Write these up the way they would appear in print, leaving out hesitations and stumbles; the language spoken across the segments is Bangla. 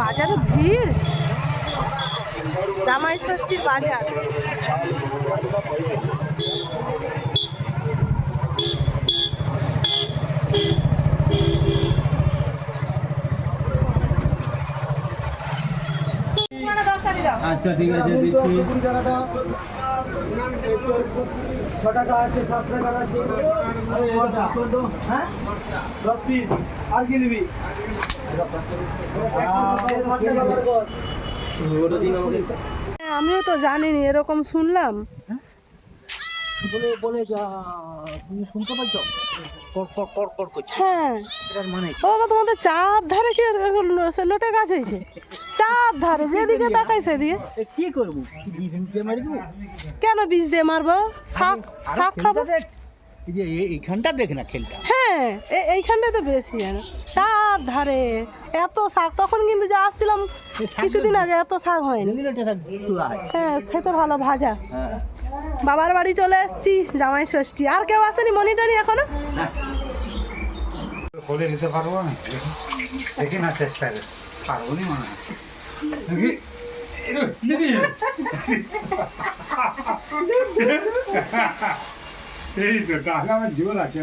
বাজারে ভিড়, জামাই ষষ্ঠীর বাজার। আচ্ছা ঠিক আছে দিচ্ছি। 6 টাকা আছে, 7 টাকা আছে, হ্যাঁ 10 পিস। আর কি নিবি? আমিও তো জানিনি, এরকম শুনলাম। বলে বলে যা তুমি শুনতে পাচ্ছ? কর কর কর কর করছে। হ্যাঁ, এটার মানে ও বাবা, তোমাদের চার ধারে কি লোটে গাছ হয়েছে? চার ধারে যেদিকে তাকাই সেদিকে। কি করবো? বীজ দিয়ে মারি দেবো? কেন বীজ দিয়ে মারবো? শাক শাক খাবো। এই যে এইখানটা দেখ না খেলটা। হ্যাঁ, এইখানটায় তো বেশি জানো, চার ধারে এত শাক। তখন কিন্তু যা আসছিলাম কিছুদিন আগে, এত শাক হয়নি। হ্যাঁ, খেতে ভালো ভাজা। বাবার বাড়ি চলে এসেছি, জামাই ষষ্ঠী। আর কেউ আসেনি মনিটানি এখনো? বলে দিতে পারবো না, দেখি না চেষ্টা করে পারবো না মনে হয়। এই তো টাকা আমার জোর আছে।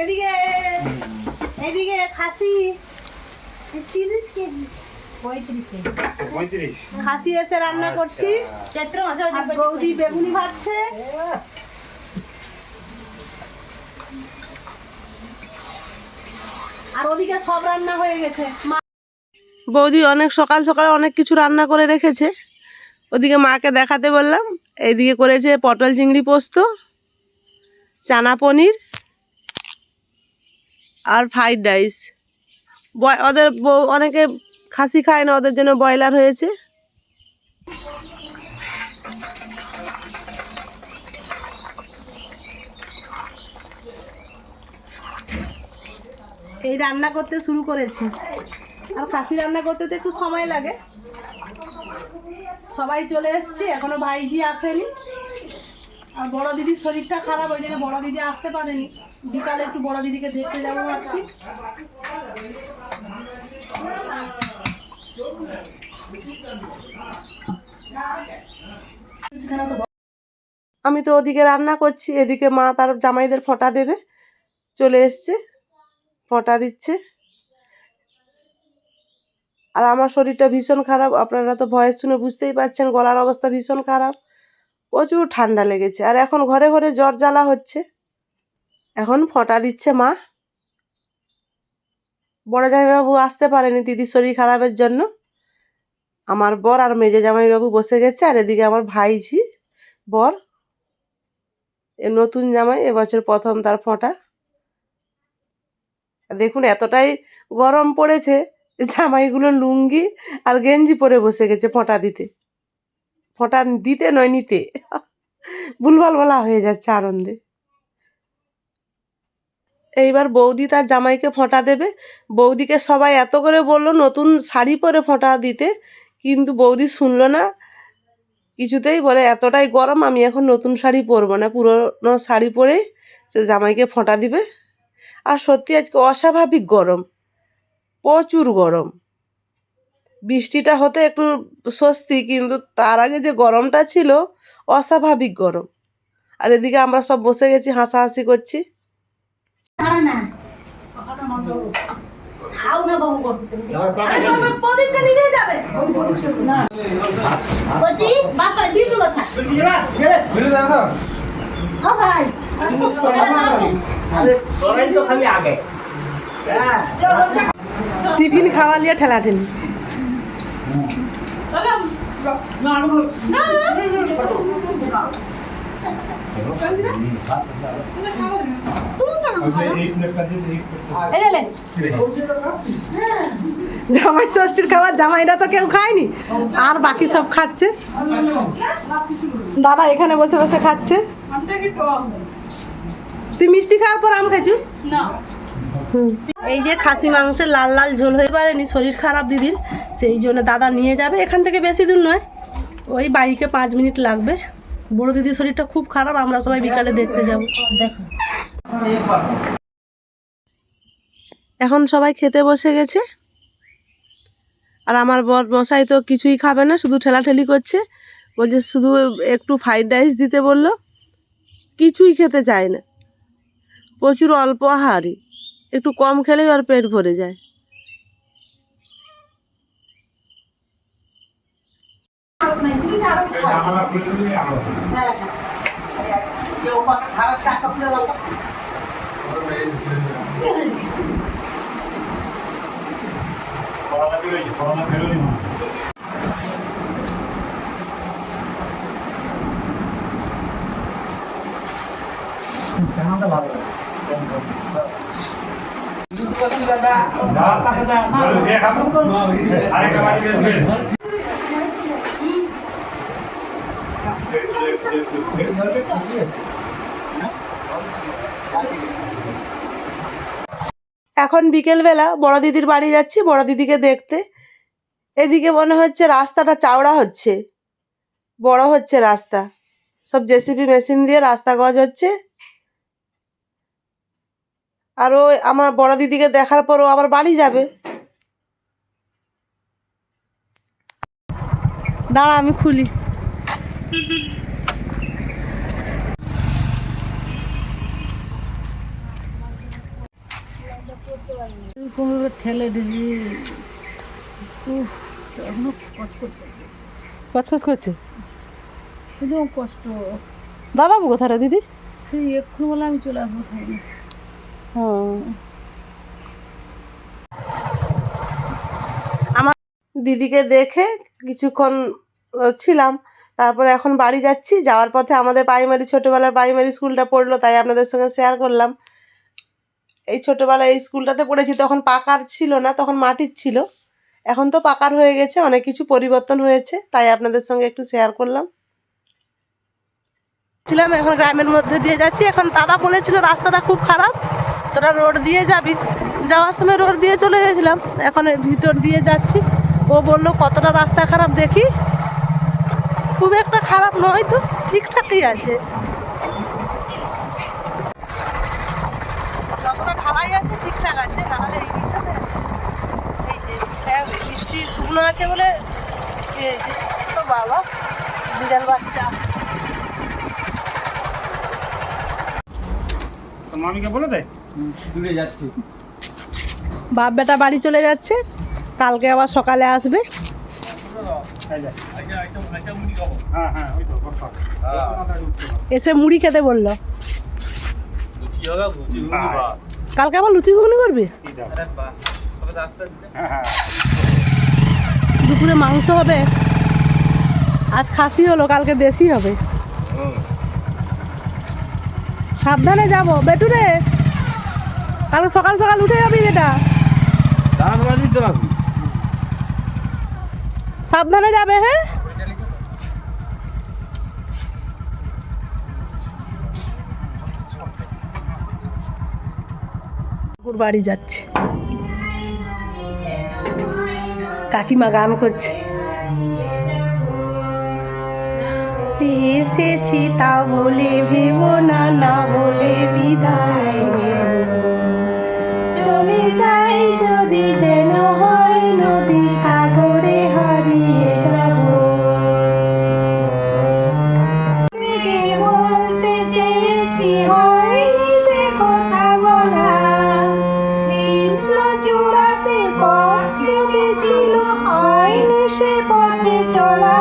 এদিকে এদিকে খাসি 30 কেজি, 35 খাসি এসে রান্না করছি। চৈত্র মাসে বৌদি বেগুনি ভাজছে। আর ওদিকে সব রান্না হয়ে গেছে। বৌদি অনেক সকাল সকাল অনেক কিছু রান্না করে রেখেছে। ওদিকে মাকে দেখাতে বললাম। এইদিকে করেছে পটল চিংড়ি পোস্ত, চানা পনির আর ফ্রাইড রাইস। ওদের অনেকে খাসি খায় না, ওদের জন্য ব্রয়লার হয়েছে। এই রান্না করতে শুরু করেছি। আর খাসি রান্না করতে তো একটু সময় লাগে। সবাই চলে এসছে, এখনো ভাইজি আসেনি। আর বড় দিদির শরীরটা খারাপ, ওই জন্য বড় দিদি আসতে পারেনি। বিকালে একটু বড় দিদিকে দেখতে যাবো ভাবছি। আমি তো ওদিকে রান্না করছি, এদিকে মা তার জামাইদের ফোঁটা দেবে, চলে এসছে, ফোঁটা দিচ্ছে। আর আমার শরীরটা ভীষণ খারাপ, আপনারা তো ভয়েস শুনে বুঝতেই পারছেন, গলার অবস্থা ভীষণ খারাপ, প্রচুর ঠান্ডা লেগেছে। আর এখন ঘরে ঘরে জ্বর জ্বালা হচ্ছে। এখন ফোঁটা দিচ্ছে মা। বড় জামাইবাবু আসতে পারেনি দিদির শরীর খারাপের জন্য। আমার বর আর মেজো জামাইবাবু বসে গেছে। আর এদিকে আমার ভাইঝি বর, এ নতুন জামাই, এবছর প্রথম তার ফোঁটা। দেখুন এতটাই গরম পড়েছে, জামাইগুলো লুঙ্গি আর গেঞ্জি পরে বসে গেছে ফোঁটা দিতে। ফোঁটা দিতে নয়, নিতে। ভুলভাল বলা হয়ে যাচ্ছে আনন্দে। এইবার বৌদি তার জামাইকে ফোঁটা দেবে। বৌদিকে সবাই এত করে বললো নতুন শাড়ি পরে ফোঁটা দিতে, কিন্তু বৌদি শুনলো না কিছুতেই। বলে এতটাই গরম, আমি এখন নতুন শাড়ি পরবো না, পুরনো শাড়ি পরেই সে জামাইকে ফোঁটা দিবে। আর সত্যি আজকে অস্বাভাবিক গরম, প্রচুর গরম। বৃষ্টিটা হতে একটু স্বস্তি, কিন্তু তার আগে যে গরমটা ছিল অস্বাভাবিক গরম। আর এদিকে আমরা সব বসে গেছি, হাসাহাসি করছি। টিফিন খাওয়া নিয়ে ঠেলাঠেলি। জামাই ষষ্ঠীর খাবার জামাইরা তো কেউ খায়নি, আর বাকি সব খাচ্ছে। দাদা এখানে বসে বসে খাচ্ছে। তুই মিষ্টি খাওয়ার পর আম খাইছু না? এই যে খাসি মাংসের লাল লাল ঝোল হয়ে পারেনি, শরীর খারাপ দিদির, সেই জন্য দাদা নিয়ে যাবে। এখান থেকে বেশি দূর নয়, ওই বাইকে 5 মিনিট লাগবে। বড় দিদির শরীরটা খুব খারাপ, আমরা সবাই বিকালে দেখতে যাব। এখন সবাই খেতে বসে গেছে। আর আমার বর মশাই তো কিছুই খাবে না, শুধু ঠেলাঠেলি করছে, বলছে শুধু একটু ফ্রাইড রাইস দিতে বললো, কিছুই খেতে চায় না, প্রচুর অল্প আহারই, একটু কম খেলেই ওর পেট ভরে যায়। এখন বিকেলবেলা বড় দিদির বাড়ি যাচ্ছি বড় দিদিকে দেখতে। এদিকে মনে হচ্ছে রাস্তাটা চওড়া হচ্ছে, বড় হচ্ছে রাস্তা, সব জেসিবি মেশিন দিয়ে রাস্তা গজ হচ্ছে। আর ও আমার বড় দিদিকে দেখার পর ও আবার বাড়ি যাবে। দাঁড়া আমি খুলি। ঠেলে দিবি কচকচ করছে, একদম কষ্ট। দাদা কোথায় রে দিদি? সেই এক্ষুনি বলে আমি চলে আসবো থাকবে। আমার দিদিকে দেখে কিছুক্ষণ ছিলাম, তারপরে এখন বাড়ি যাচ্ছি। যাওয়ার পথে আমাদের ছোটোবেলার প্রাইমারি স্কুলটা পড়লো, তাই আপনাদের সঙ্গে শেয়ার করলাম। এই ছোটোবেলায় এই স্কুলটাতে পড়েছি, তখন পাকার ছিল না, তখন মাটির ছিল, এখন তো পাকার হয়ে গেছে, অনেক কিছু পরিবর্তন হয়েছে, তাই আপনাদের সঙ্গে একটু শেয়ার করলাম। ছিলাম এখন গ্রামের মধ্যে দিয়ে যাচ্ছি। এখন দাদা বলেছিল রাস্তাটা খুব খারাপ, তোরা রোড দিয়ে যাবি, যাওয়ার সময় রোড দিয়ে চলে গেছিলাম, এখন ভিতর দিয়ে যাচ্ছি। ও বললো কতটা রাস্তা খারাপ, দেখি খুব একটা খারাপ নয় তো, ঠিকঠাকই আছে, যতটা ঢালাই আছে ঠিকঠাক আছে, নাহলে এই দিকটাতে এই যে বৃষ্টি শুকনো আছে বলে তো বাবা বিড়াল বাচ্চা। মামিকে বলে দেয় দূরে যাচ্ছি। বাপ বেটা বাড়ি চলে যাচ্ছে, কালকে আবার সকালে আসবে। এসে মুড়ি খেতে বললো, কালকে আবার লুচি ঘুগনি করবে। দুপুরে মাংস হবে, আজ খাসি হলো, কালকে দেশি হবে। সাবধানে যাবো বেটু রে, কাল সকাল সকাল উঠে যাবি বেটা, সাবধানে যাবে। হ্যাঁ বাড়ি যাচ্ছে, কাকিমা গান করছে, এসেছি তা বলে ভেবো না, না বলে বিদায় নেব, চলে যাই যদি যেন হয় নদী সাগরে হারিয়ে যাব। বলতে চেয়েছি হয়নি যে কথা বলা, কৃষ্ণ চূড়াতে পথ কেটেছিল, হয়নি সে পথে চলা।